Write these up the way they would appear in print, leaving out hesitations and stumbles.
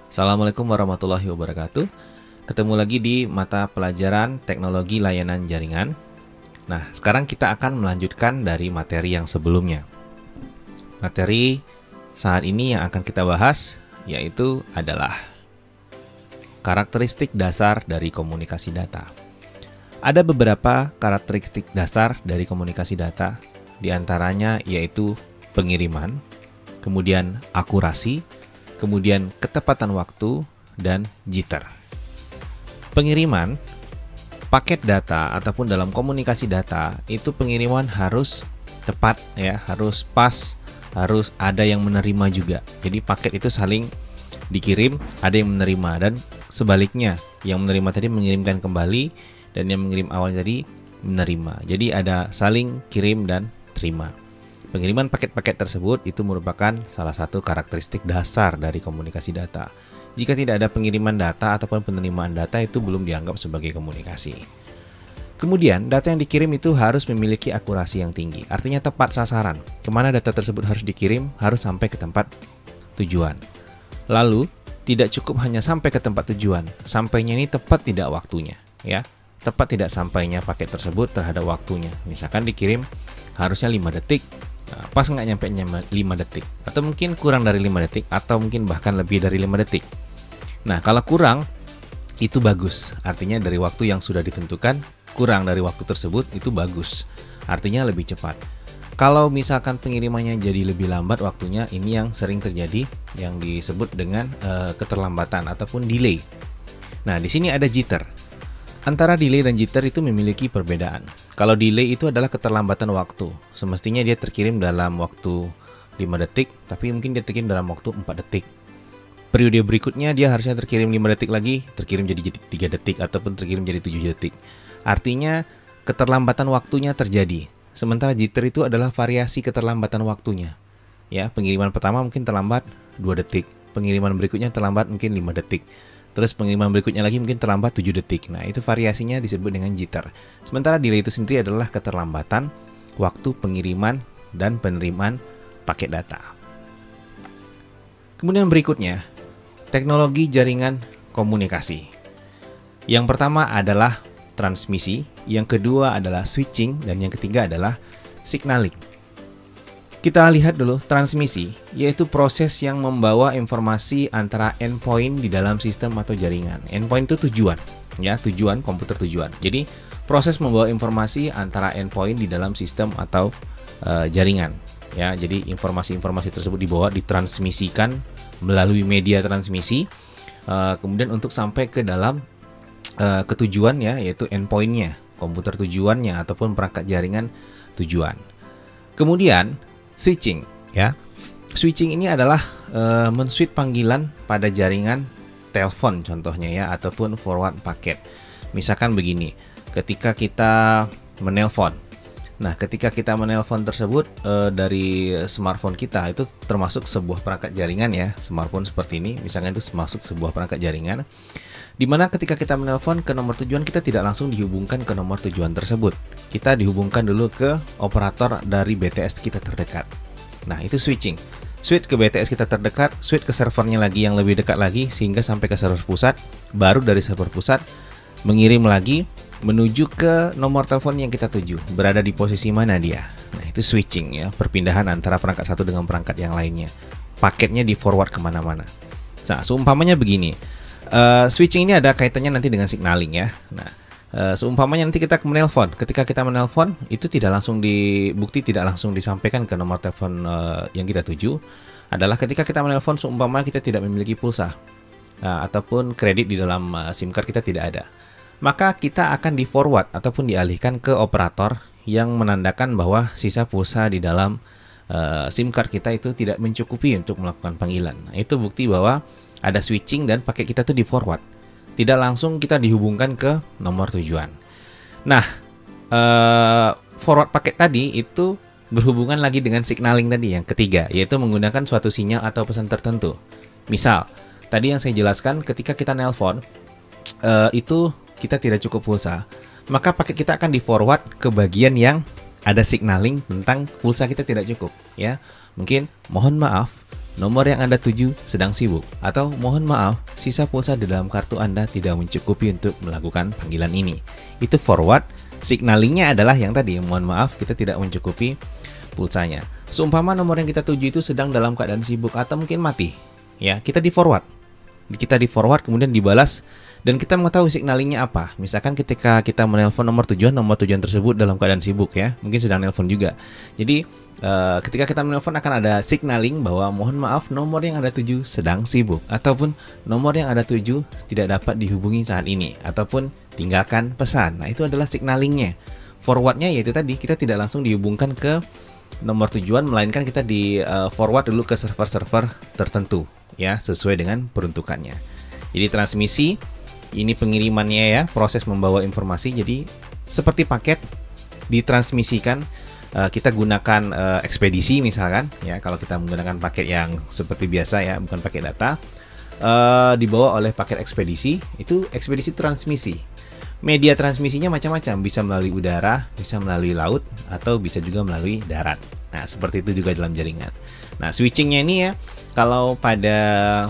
Assalamualaikum warahmatullahi wabarakatuh. Ketemu lagi di mata pelajaran teknologi layanan jaringan. Nah, sekarang kita akan melanjutkan dari materi yang sebelumnya. Materi saat ini yang akan kita bahas yaitu adalah karakteristik dasar dari komunikasi data. Ada beberapa karakteristik dasar dari komunikasi data, di antaranya yaitu pengiriman, kemudian akurasi, kemudian ketepatan waktu, dan jitter. Pengiriman paket data ataupun dalam komunikasi data itu pengiriman harus tepat ya, harus pas, harus ada yang menerima juga. Jadi paket itu saling dikirim, ada yang menerima, dan sebaliknya yang menerima tadi mengirimkan kembali dan yang mengirim awal tadi menerima. Jadi ada saling kirim dan terima. Pengiriman paket-paket tersebut itu merupakan salah satu karakteristik dasar dari komunikasi data. Jika tidak ada pengiriman data ataupun penerimaan data, itu belum dianggap sebagai komunikasi. Kemudian, data yang dikirim itu harus memiliki akurasi yang tinggi, artinya tepat sasaran. Kemana data tersebut harus dikirim, harus sampai ke tempat tujuan. Lalu, tidak cukup hanya sampai ke tempat tujuan, sampainya ini tepat tidak waktunya, ya. Tepat tidak sampainya paket tersebut terhadap waktunya. Misalkan dikirim harusnya 5 detik, nah, pas nggak nyampe 5 detik, atau mungkin kurang dari 5 detik, atau mungkin bahkan lebih dari 5 detik. Nah, kalau kurang, itu bagus. Artinya dari waktu yang sudah ditentukan, kurang dari waktu tersebut, itu bagus. Artinya lebih cepat. Kalau misalkan pengirimannya jadi lebih lambat waktunya, ini yang sering terjadi, yang disebut dengan keterlambatan ataupun delay. Nah, di sini ada jitter. Antara delay dan jitter itu memiliki perbedaan. Kalau delay itu adalah keterlambatan waktu. Semestinya dia terkirim dalam waktu 5 detik, tapi mungkin dia terkirim dalam waktu 4 detik. Periode berikutnya dia harusnya terkirim 5 detik lagi, terkirim jadi 3 detik, ataupun terkirim jadi 7 detik. Artinya keterlambatan waktunya terjadi. Sementara jitter itu adalah variasi keterlambatan waktunya. Ya, pengiriman pertama mungkin terlambat 2 detik, pengiriman berikutnya terlambat mungkin 5 detik. Terus pengiriman berikutnya lagi mungkin terlambat 7 detik. Nah, itu variasinya disebut dengan jitter. Sementara delay itu sendiri adalah keterlambatan waktu pengiriman dan penerimaan paket data. Kemudian berikutnya, teknologi jaringan komunikasi. Yang pertama adalah transmisi, yang kedua adalah switching, dan yang ketiga adalah signaling. Kita lihat dulu transmisi, yaitu proses yang membawa informasi antara endpoint di dalam sistem atau jaringan. Endpoint itu tujuan, ya, tujuan komputer tujuan. Jadi proses membawa informasi antara endpoint di dalam sistem atau jaringan, ya. Jadi informasi-informasi tersebut dibawa, ditransmisikan melalui media transmisi, kemudian untuk sampai ke dalam ketujuan, ya, yaitu endpointnya, komputer tujuannya ataupun perangkat jaringan tujuan. Kemudian switching, ya. Switching ini adalah men-switch panggilan pada jaringan telepon contohnya, ya, ataupun forward paket. Misalkan begini, ketika kita menelpon. Nah, ketika kita menelpon tersebut dari smartphone kita, itu termasuk sebuah perangkat jaringan, ya. Smartphone seperti ini, misalnya itu termasuk sebuah perangkat jaringan, dimana ketika kita menelpon ke nomor tujuan, kita tidak langsung dihubungkan ke nomor tujuan tersebut. Kita dihubungkan dulu ke operator dari BTS kita terdekat. Nah, itu switching. Switch ke BTS kita terdekat, switch ke servernya lagi yang lebih dekat lagi, sehingga sampai ke server pusat. Baru dari server pusat mengirim lagi menuju ke nomor telepon yang kita tuju. Berada di posisi mana dia. Nah, itu switching, ya. Perpindahan antara perangkat satu dengan perangkat yang lainnya. Paketnya di forward kemana-mana. Nah, seumpamanya begini. Switching ini ada kaitannya nanti dengan signaling, ya. Nah, seumpamanya nanti kita menelpon. Ketika kita menelpon, itu tidak langsung tidak langsung disampaikan ke nomor telepon yang kita tuju. Adalah ketika kita menelpon, seumpamanya kita tidak memiliki pulsa ataupun kredit di dalam SIM card kita tidak ada, maka kita akan di forward ataupun dialihkan ke operator yang menandakan bahwa sisa pulsa di dalam SIM card kita itu tidak mencukupi untuk melakukan panggilan. Nah, itu bukti bahwa ada switching dan paket kita tuh di forward, tidak langsung kita dihubungkan ke nomor tujuan. Nah, forward paket tadi itu berhubungan lagi dengan signaling tadi yang ketiga, yaitu menggunakan suatu sinyal atau pesan tertentu. Misal, tadi yang saya jelaskan, ketika kita nelpon itu kita tidak cukup pulsa, maka paket kita akan di forward ke bagian yang ada signaling tentang pulsa kita tidak cukup, ya. Mungkin mohon maaf, nomor yang Anda tuju sedang sibuk, atau mohon maaf, sisa pulsa di dalam kartu Anda tidak mencukupi untuk melakukan panggilan ini. Itu forward. Signalingnya adalah yang tadi, mohon maaf kita tidak mencukupi pulsanya. Seumpama nomor yang kita tuju itu sedang dalam keadaan sibuk atau mungkin mati, ya kita di forward. Kita di forward kemudian dibalas dan kita mengetahui signalingnya apa. Misalkan ketika kita menelpon nomor tujuan tersebut dalam keadaan sibuk, ya mungkin sedang nelpon juga. Jadi ketika kita menelpon akan ada signaling bahwa mohon maaf nomor yang Anda tuju sedang sibuk, ataupun nomor yang Anda tuju tidak dapat dihubungi saat ini, ataupun tinggalkan pesan. Nah itu adalah signalingnya. Forwardnya yaitu tadi kita tidak langsung dihubungkan ke nomor tujuan, melainkan kita di forward dulu ke server-server tertentu, ya sesuai dengan peruntukannya. Jadi transmisi ini pengirimannya, ya proses membawa informasi. Jadi seperti paket ditransmisikan, kita gunakan ekspedisi misalkan, ya kalau kita menggunakan paket yang seperti biasa, ya bukan paket data, dibawa oleh paket ekspedisi. Itu ekspedisi transmisi. Media transmisinya macam-macam, bisa melalui udara, bisa melalui laut, atau bisa juga melalui darat. Nah, seperti itu juga dalam jaringan. Nah, switchingnya ini ya, kalau pada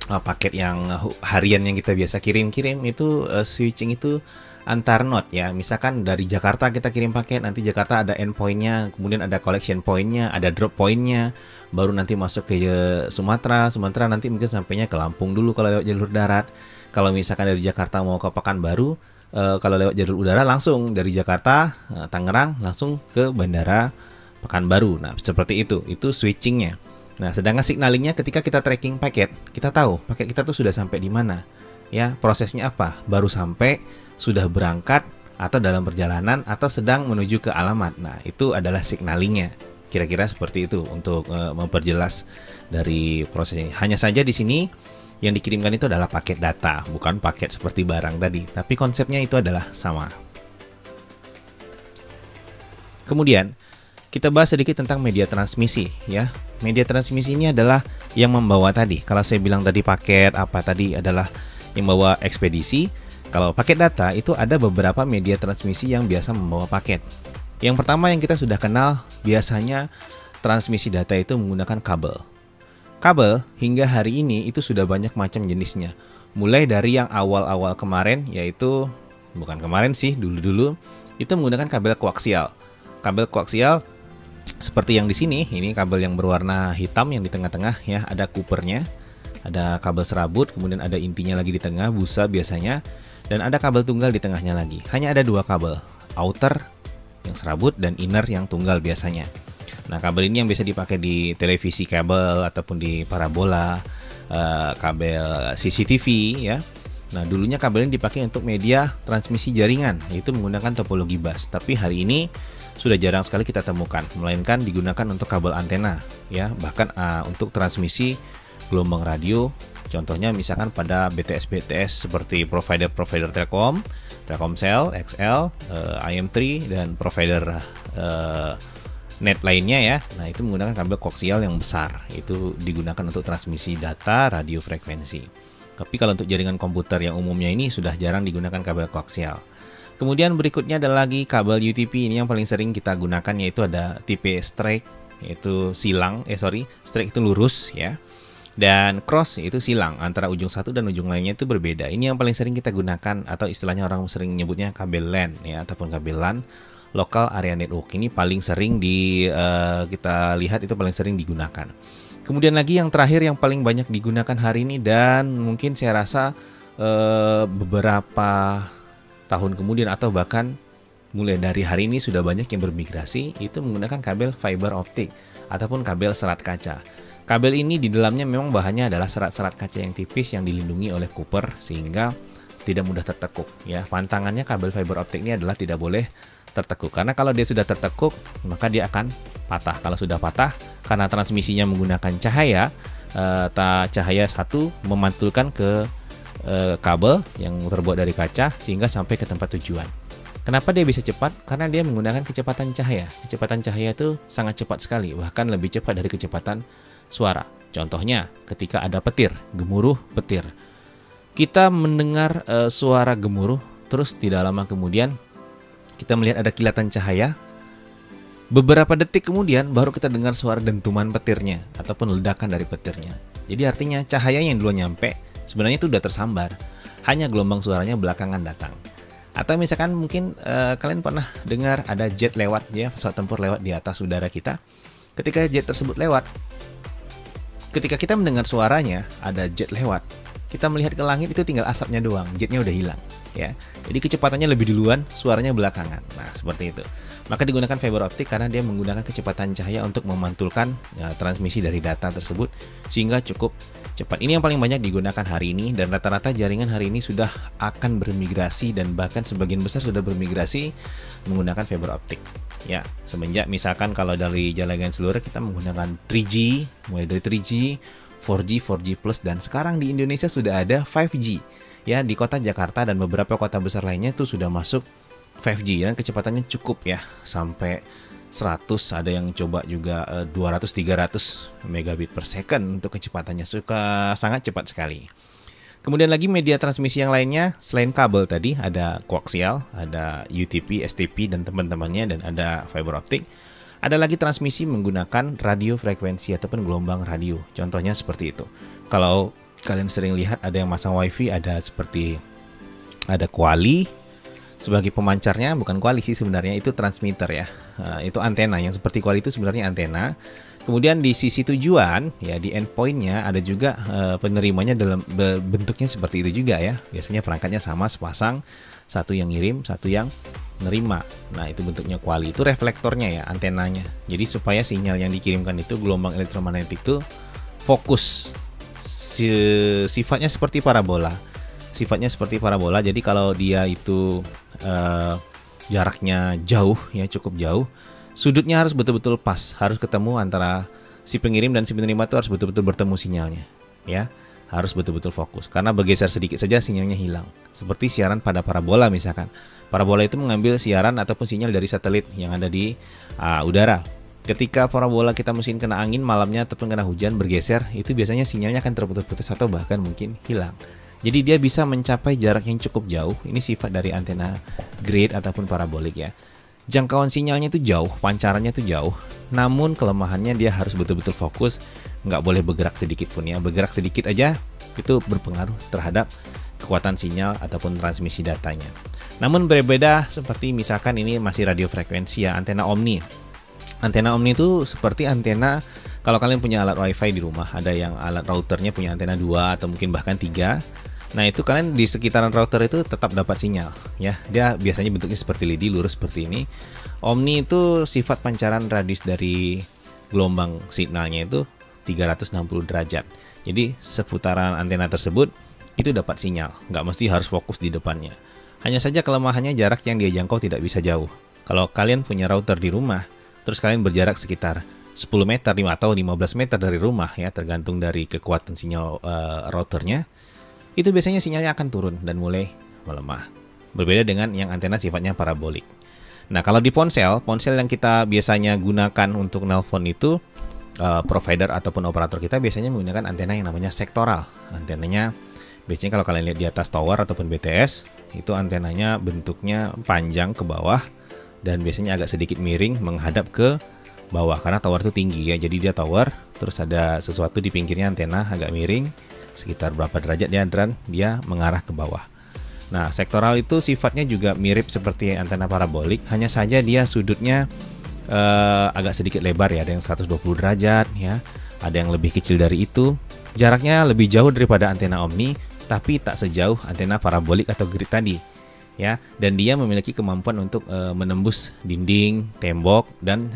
paket yang harian yang kita biasa kirim-kirim itu switching itu antar node, ya. Misalkan dari Jakarta kita kirim paket, nanti Jakarta ada endpointnya, kemudian ada collection pointnya, ada drop pointnya, baru nanti masuk ke Sumatera nanti mungkin sampainya ke Lampung dulu kalau lewat jalur darat. Kalau misalkan dari Jakarta mau ke Pekanbaru, kalau lewat jalur udara langsung dari Jakarta, Tangerang langsung ke Bandara Pekanbaru. Nah seperti itu switchingnya. Nah sedangkan signalingnya ketika kita tracking paket, kita tahu paket kita tuh sudah sampai di mana, ya prosesnya apa, baru sampai, sudah berangkat, atau dalam perjalanan, atau sedang menuju ke alamat. Nah itu adalah signalingnya. Kira-kira seperti itu untuk memperjelas dari proses ini. Hanya saja di sini yang dikirimkan itu adalah paket data, bukan paket seperti barang tadi, tapi konsepnya itu adalah sama. Kemudian kita bahas sedikit tentang media transmisi, ya. Media transmisi ini adalah yang membawa tadi. Kalau saya bilang tadi paket apa tadi adalah yang membawa ekspedisi. Kalau paket data itu ada beberapa media transmisi yang biasa membawa paket. Yang pertama yang kita sudah kenal, biasanya transmisi data itu menggunakan kabel. Kabel hingga hari ini itu sudah banyak macam jenisnya. Mulai dari yang awal-awal kemarin, yaitu bukan kemarin sih, dulu-dulu itu menggunakan kabel koaksial. Kabel koaksial seperti yang di sini, ini kabel yang berwarna hitam yang di tengah-tengah, ya, ada kupernya, ada kabel serabut, kemudian ada intinya lagi di tengah, busa biasanya, dan ada kabel tunggal di tengahnya lagi. Hanya ada dua kabel, outer yang serabut dan inner yang tunggal biasanya. Nah kabel ini yang bisa dipakai di televisi kabel ataupun di parabola, kabel CCTV, ya. Nah dulunya kabel ini dipakai untuk media transmisi jaringan, yaitu menggunakan topologi bus. Tapi hari ini sudah jarang sekali kita temukan, melainkan digunakan untuk kabel antena, ya. Bahkan untuk transmisi gelombang radio. Contohnya misalkan pada BTS seperti provider Telkom, Telkomsel, XL, IM3 dan provider net lainnya, ya. Nah itu menggunakan kabel koaksial yang besar, itu digunakan untuk transmisi data radio frekuensi. Tapi kalau untuk jaringan komputer yang umumnya ini sudah jarang digunakan kabel koaksial. Kemudian berikutnya ada lagi kabel UTP, ini yang paling sering kita gunakan, yaitu ada tipe straight, yaitu silang, straight itu lurus, ya. Dan cross itu silang, antara ujung satu dan ujung lainnya itu berbeda. Ini yang paling sering kita gunakan, atau istilahnya orang sering nyebutnya kabel LAN, ya, ataupun kabel LAN, Local Area Network. Ini paling sering kita lihat, itu paling sering digunakan. Kemudian lagi yang terakhir yang paling banyak digunakan hari ini, dan mungkin saya rasa beberapa tahun kemudian atau bahkan mulai dari hari ini sudah banyak yang bermigrasi, itu menggunakan kabel fiber optik ataupun kabel serat kaca. Kabel ini di dalamnya memang bahannya adalah serat-serat kaca yang tipis yang dilindungi oleh copper sehingga tidak mudah tertekuk, ya. Pantangannya kabel fiber optik ini adalah tidak boleh tertekuk, karena kalau dia sudah tertekuk maka dia akan patah. Kalau sudah patah, karena transmisinya menggunakan cahaya, cahaya satu memantulkan ke kabel yang terbuat dari kaca sehingga sampai ke tempat tujuan. Kenapa dia bisa cepat? Karena dia menggunakan kecepatan cahaya. Kecepatan cahaya itu sangat cepat sekali, bahkan lebih cepat dari kecepatan suara. Contohnya ketika ada petir, gemuruh petir, kita mendengar suara gemuruh, terus tidak lama kemudian kita melihat ada kilatan cahaya Beberapa detik kemudian baru kita dengar suara dentuman petirnya ataupun ledakan dari petirnya. Jadi artinya cahaya yang dulu nyampe sebenarnya itu udah tersambar, hanya gelombang suaranya belakangan datang. Atau misalkan mungkin kalian pernah dengar ada jet lewat ya, pesawat tempur lewat di atas udara kita. Ketika jet tersebut lewat, ketika kita mendengar suaranya ada jet lewat, kita melihat ke langit itu tinggal asapnya doang, jetnya udah hilang ya. Jadi kecepatannya lebih duluan, suaranya belakangan. Nah, seperti itu. Maka digunakan fiber optik karena dia menggunakan kecepatan cahaya untuk memantulkan transmisi dari data tersebut sehingga cukup cepat. Ini yang paling banyak digunakan hari ini dan rata-rata jaringan hari ini sudah akan bermigrasi dan bahkan sebagian besar sudah bermigrasi menggunakan fiber optik. Ya, semenjak misalkan kalau dari jaringan seluruh kita menggunakan 3G, mulai dari 3G, 4G, 4G Plus, dan sekarang di Indonesia sudah ada 5G. Ya, di kota Jakarta dan beberapa kota besar lainnya itu sudah masuk 5G dan kecepatannya cukup ya, sampai 100, ada yang coba juga 200-300 megabit per second untuk kecepatannya, sangat cepat sekali. Kemudian lagi media transmisi yang lainnya selain kabel tadi ada koaksial, ada UTP, STP dan teman-temannya, dan ada fiber optik. Ada lagi transmisi menggunakan radio frekuensi ataupun gelombang radio. Contohnya seperti itu. Kalau kalian sering lihat ada yang masang wifi, ada seperti ada kuali sebagai pemancarnya, bukan kuali sih sebenarnya, itu transmitter ya. Itu antena, yang seperti kuali itu sebenarnya antena. Kemudian di sisi tujuan ya, di endpointnya ada juga penerimanya dalam bentuknya seperti itu juga ya. Biasanya perangkatnya sama, sepasang, satu yang ngirim, satu yang nerima. Nah, itu bentuknya kuali, itu reflektornya ya, antenanya. Jadi supaya sinyal yang dikirimkan itu gelombang elektromagnetik itu fokus, sifatnya seperti parabola. Sifatnya seperti parabola. Jadi kalau dia itu jaraknya jauh ya, cukup jauh, sudutnya harus betul-betul pas, harus ketemu antara si pengirim dan si penerima, itu harus betul-betul bertemu sinyalnya ya. Harus betul-betul fokus, karena bergeser sedikit saja sinyalnya hilang. Seperti siaran pada parabola misalkan. Parabola itu mengambil siaran ataupun sinyal dari satelit yang ada di udara. Ketika parabola kita mesin kena angin malamnya ataupun kena hujan bergeser, itu biasanya sinyalnya akan terputus-putus atau bahkan mungkin hilang. Jadi dia bisa mencapai jarak yang cukup jauh. Ini sifat dari antena grid ataupun parabolik ya. Jangkauan sinyalnya itu jauh, pancarannya itu jauh. Namun kelemahannya dia harus betul-betul fokus, nggak boleh bergerak sedikit pun ya. Bergerak sedikit aja itu berpengaruh terhadap kekuatan sinyal ataupun transmisi datanya. Namun berbeda, seperti misalkan ini masih radio frekuensi ya, antena omni. Antena omni itu seperti antena, kalau kalian punya alat wifi di rumah, ada yang alat routernya punya antena 2 atau mungkin bahkan 3. Nah, itu kalian di sekitaran router itu tetap dapat sinyal ya. Dia biasanya bentuknya seperti lidi, lurus seperti ini. Omni itu sifat pancaran radius dari gelombang signalnya itu 360 derajat. Jadi seputaran antena tersebut itu dapat sinyal, nggak mesti harus fokus di depannya. Hanya saja kelemahannya jarak yang dia jangkau tidak bisa jauh. Kalau kalian punya router di rumah, terus kalian berjarak sekitar 10 meter atau 15 meter dari rumah ya, tergantung dari kekuatan sinyal routernya, itu biasanya sinyalnya akan turun dan mulai melemah. Berbeda dengan yang antena sifatnya parabolik. Nah, kalau di ponsel yang kita biasanya gunakan untuk nelpon itu, provider ataupun operator kita biasanya menggunakan antena yang namanya sektoral. Antenanya biasanya kalau kalian lihat di atas tower ataupun BTS, itu antenanya bentuknya panjang ke bawah dan biasanya agak sedikit miring menghadap ke bawah karena tower itu tinggi ya. Jadi dia tower, terus ada sesuatu di pinggirnya antena agak miring, sekitar berapa derajat dia mengarah ke bawah. Nah, sektoral itu sifatnya juga mirip seperti antena parabolik, hanya saja dia sudutnya agak sedikit lebar ya, ada yang 120 derajat ya, ada yang lebih kecil dari itu. Jaraknya lebih jauh daripada antena omni, tapi tak sejauh antena parabolik atau grid tadi ya, dan dia memiliki kemampuan untuk menembus dinding, tembok, dan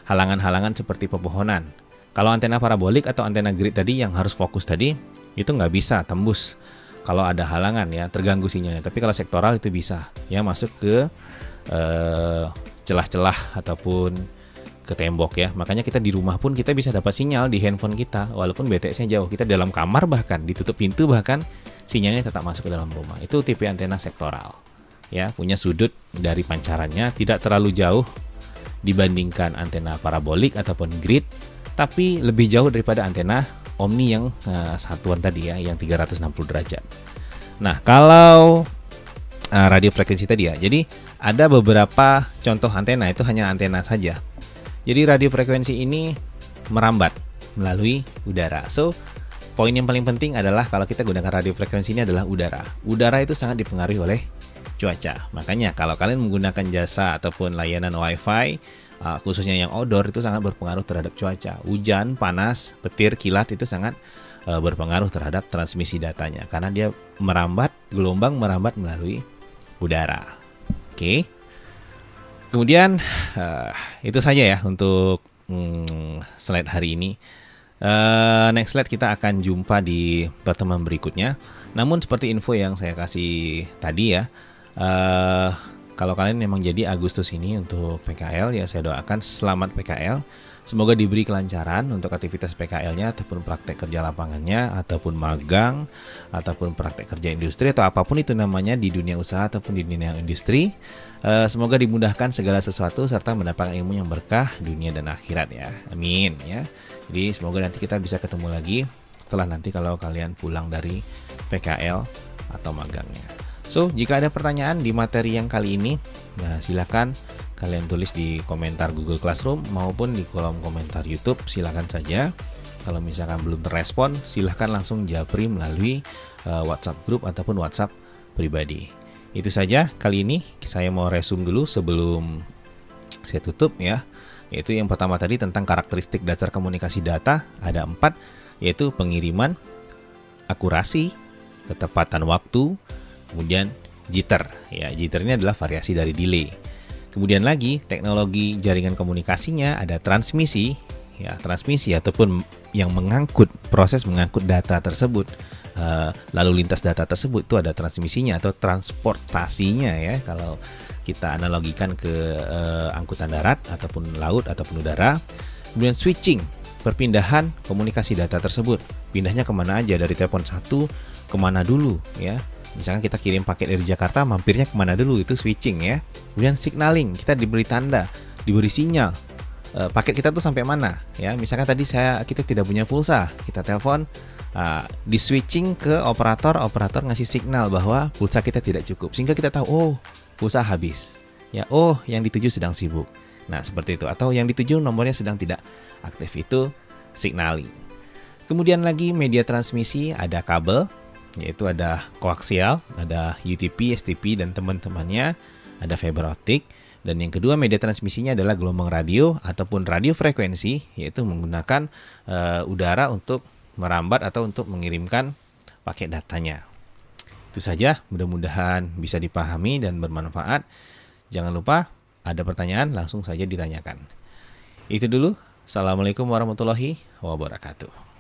halangan-halangan seperti pepohonan. Kalau antena parabolik atau antena grid tadi yang harus fokus tadi, itu nggak bisa tembus kalau ada halangan ya, terganggu sinyalnya. Tapi kalau sektoral itu bisa ya, masuk ke celah-celah ataupun ke tembok ya. Makanya kita di rumah pun kita bisa dapat sinyal di handphone kita, walaupun BTS-nya jauh. Kita dalam kamar bahkan, ditutup pintu bahkan, sinyalnya tetap masuk ke dalam rumah. Itu tipe antena sektoral ya, punya sudut dari pancarannya tidak terlalu jauh dibandingkan antena parabolik ataupun grid, tapi lebih jauh daripada antena omni yang satuan tadi ya, yang 360 derajat. Nah, kalau radio frekuensi tadi ya, jadi ada beberapa contoh antena, itu hanya antena saja. Jadi radio frekuensi ini merambat melalui udara. So, poin yang paling penting adalah kalau kita gunakan radio frekuensi ini adalah udara. Udara itu sangat dipengaruhi oleh cuaca. Makanya kalau kalian menggunakan jasa ataupun layanan Wi-Fi, khususnya yang outdoor, itu sangat berpengaruh terhadap cuaca. Hujan, panas, petir, kilat itu sangat berpengaruh terhadap transmisi datanya karena dia merambat, gelombang merambat melalui udara. Oke. Kemudian itu saja ya untuk slide hari ini. Next slide kita akan jumpa di pertemuan berikutnya. Namun seperti info yang saya kasih tadi ya, kalau kalian memang jadi Agustus ini untuk PKL, ya saya doakan selamat PKL. Semoga diberi kelancaran untuk aktivitas PKL-nya ataupun praktek kerja lapangannya ataupun magang ataupun praktek kerja industri atau apapun itu namanya di dunia usaha ataupun di dunia industri. Semoga dimudahkan segala sesuatu serta mendapatkan ilmu yang berkah dunia dan akhirat ya. Amin ya. Jadi semoga nanti kita bisa ketemu lagi setelah nanti kalau kalian pulang dari PKL atau magangnya. So, jika ada pertanyaan di materi yang kali ini, nah silakan kalian tulis di komentar Google Classroom maupun di kolom komentar YouTube, silakan saja. Kalau misalkan belum terrespon, silahkan langsung japri melalui WhatsApp grup ataupun WhatsApp pribadi. Itu saja kali ini. Saya mau resume dulu sebelum saya tutup ya. Yaitu yang pertama tadi tentang karakteristik dasar komunikasi data, ada 4, yaitu pengiriman, akurasi, ketepatan waktu, kemudian jitter. Ya, jitter ini adalah variasi dari delay. Kemudian lagi teknologi jaringan komunikasinya ada transmisi, ya transmisi ataupun yang mengangkut, proses mengangkut data tersebut, lalu lintas data tersebut itu ada transmisinya atau transportasinya ya kalau kita analogikan ke angkutan darat ataupun laut ataupun udara. Kemudian switching, perpindahan komunikasi data tersebut, pindahnya kemana aja, dari telepon satu kemana dulu ya. Misalkan kita kirim paket dari Jakarta, mampirnya kemana dulu, itu switching ya. Kemudian signaling, kita diberi tanda, diberi sinyal, paket kita tuh sampai mana ya. Misalkan tadi kita tidak punya pulsa, kita telepon, di switching ke operator ngasih signal bahwa pulsa kita tidak cukup, sehingga kita tahu, oh pulsa habis ya, oh yang dituju sedang sibuk. Nah seperti itu, atau yang dituju nomornya sedang tidak aktif, itu signaling. Kemudian lagi media transmisi, ada kabel, yaitu ada koaksial, ada UTP, STP dan teman-temannya, ada fiber optik. Dan yang kedua media transmisinya adalah gelombang radio ataupun radio frekuensi, yaitu menggunakan udara untuk merambat atau untuk mengirimkan paket datanya. Itu saja, mudah-mudahan bisa dipahami dan bermanfaat. Jangan lupa ada pertanyaan langsung saja ditanyakan. Itu dulu. Assalamualaikum warahmatullahi wabarakatuh.